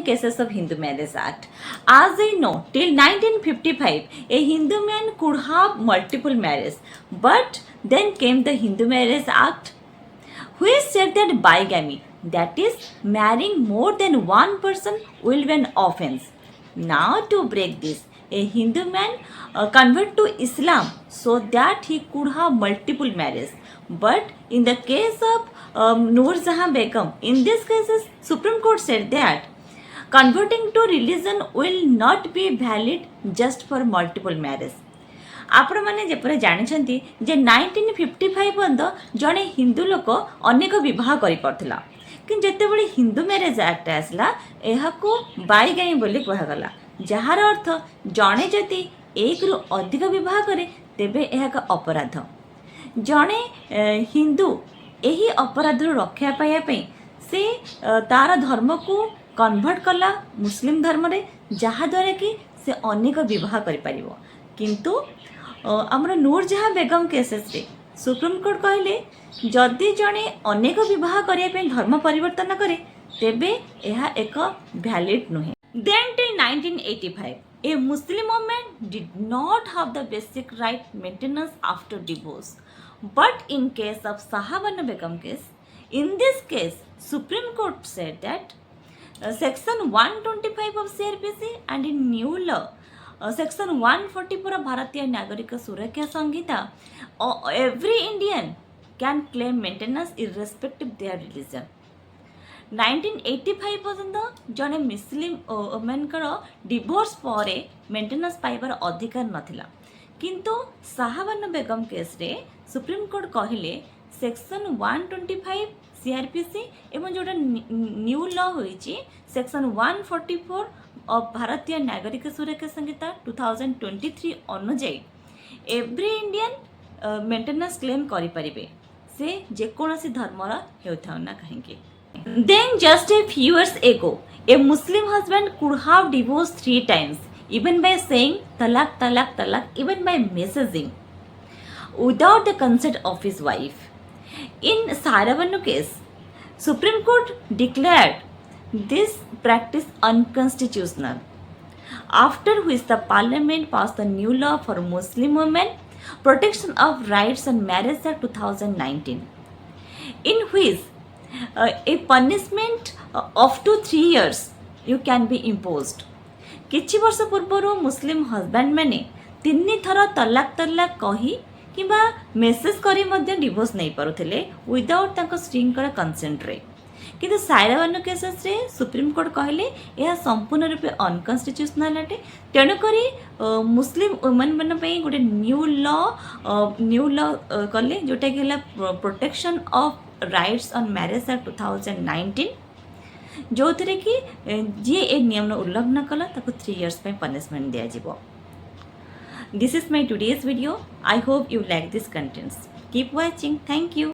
cases of Hindu Marriage Act. As we know, till 1955, a Hindu man could have multiple marriages. But then came the Hindu Marriage Act, which said that bigamy, that is, marrying more than one person, will be an offense. Now, to break this, a Hindu man converted to Islam so that he could have multiple marriages. But in the case of Noor Jahan Begum, in this case, Supreme Court said that converting to religion will not be valid just for multiple marriage. ଆପଣମାନେ ଯେପରି ଜାଣିଛନ୍ତି ଯେ 1955 ପର୍ଯ୍ୟନ୍ତ ଜଣେ ହିନ୍ଦୁ ଲୋକ ଅନେକ ବିବାହ କରିପାରୁଥିଲା, କିନ୍ତୁ ଯେତେବେଳେ ହିନ୍ଦୁ ମ୍ୟାରେଜ୍ ଆକ୍ଟ ଆସିଲା ଏହାକୁ ବାଇଗାମୀ ବୋଲି କୁହାଗଲା, ଯାହାର ଅର୍ଥ ଜଣେ ଯଦି ଏକରୁ ଅଧିକ ବିବାହ କରେ ତେବେ ଏହା ଏକ ଅପରାଧ। ଜଣେ ହିନ୍ଦୁ ଏହି ଅପରାଧରୁ ରକ୍ଷା ପାଇବା ପାଇଁ ସେ ତାର ଧର୍ମକୁ କନଭର୍ଟ କଲା ମୁସଲିମ ଧର୍ମରେ, ଯାହାଦ୍ୱାରା କି ସେ ଅନେକ ବିବାହ କରିପାରିବ। କିନ୍ତୁ ଆମର ନୂର ଜାହାଁ ବେଗମ କେସେସ୍ରେ ସୁପ୍ରିମକୋର୍ଟ କହିଲେ ଯଦି ଜଣେ ଅନେକ ବିବାହ କରିବା ପାଇଁ ଧର୍ମ ପରିବର୍ତ୍ତନ କରେ ତେବେ ଏହା ଏକ ଭ୍ୟାଲିଡ୍ ନୁହେଁ। Then till 1985, a Muslim woman did not have the basic right maintenance after divorce. But in case of Sahabana Begum case, in this case, Supreme Court said that Section 125 of CRPC and in new law, Section 144 of Bharatiya Nagarika Surakha Sanhita, every Indian can claim maintenance irrespective of their religion. 1985 ପର୍ଯ୍ୟନ୍ତ ଜଣେ ମୁସଲିମ ମାନଙ୍କର divorce ପରେ maintenance ପାଇବାର ଅଧିକାର ନଥିଲା, କିନ୍ତୁ ଶାହାବାନୁ ବେଗମ କେସ୍ରେ supreme court କହିଲେ ସେକ୍ସନ୍ 125 CRPC ଏବଂ ଯେଉଁଟା ନ୍ୟୁ ଲ ହୋଇଛି ସେକ୍ସନ୍ 144 of ଭାରତୀୟ ନାଗରିକ ସୁରକ୍ଷା ସଂହିତା 2023 ଅନୁଯାୟୀ ଏଭ୍ରି ଇଣ୍ଡିଆନ୍ ମେଣ୍ଟେନାନ୍ସ କ୍ଲେମ୍ କରିପାରିବେ, ସେ ଯେକୌଣସି ଧର୍ମର ହେଉଥାଉ ନା କାହିଁକି। Then just a few years ago, a Muslim husband could have divorced 3 times, even by saying talak, talak, talak, even by messaging, without the consent of his wife. In Saravanu case, Supreme Court declared this practice unconstitutional, after which the Parliament passed the new law for Muslim women, Protection of Rights and Marriage Act 2019, in which a punishment of to 3 years you can be imposed. କିଛି ବର୍ଷ ପୂର୍ବରୁ ମୁସଲିମ husband ମାନେ 3 ଥର ତଲାକ ତଲାକ କହି କିମ୍ବା message କରି ମଧ୍ୟ divorce ନେଇପାରୁଥିଲେ without ତାଙ୍କ ସ୍ତ୍ରୀଙ୍କର କନସେଣ୍ଟରେ, କିନ୍ତୁ ସାଇରାବାନୁ କେସେସ୍ରେ ସୁପ୍ରିମକୋର୍ଟ କହିଲେ ଏହା ସମ୍ପୂର୍ଣ୍ଣ ରୂପେ ଅନକନଷ୍ଟିଚ୍ୟୁସନାଲ ଅଟେ। ତେଣୁକରି ମୁସଲିମ ୱୁମେନ୍ ମାନଙ୍କ ପାଇଁ ଗୋଟେ ନ୍ୟୁ ଲ କଲେ ଯେଉଁଟାକି ହେଲା protection of rights on marriage act 2019, ଯେଉଁଥିରେ କି ଯିଏ ଏ ନିୟମର ଉଲ୍ଲଂଘନ କଲା ତାକୁ 3 years ପାଇଁ ପନିଶମେଣ୍ଟ ଦିଆଯିବ। This is my today's video. I hope you like this contents. Keep watching. Thank you.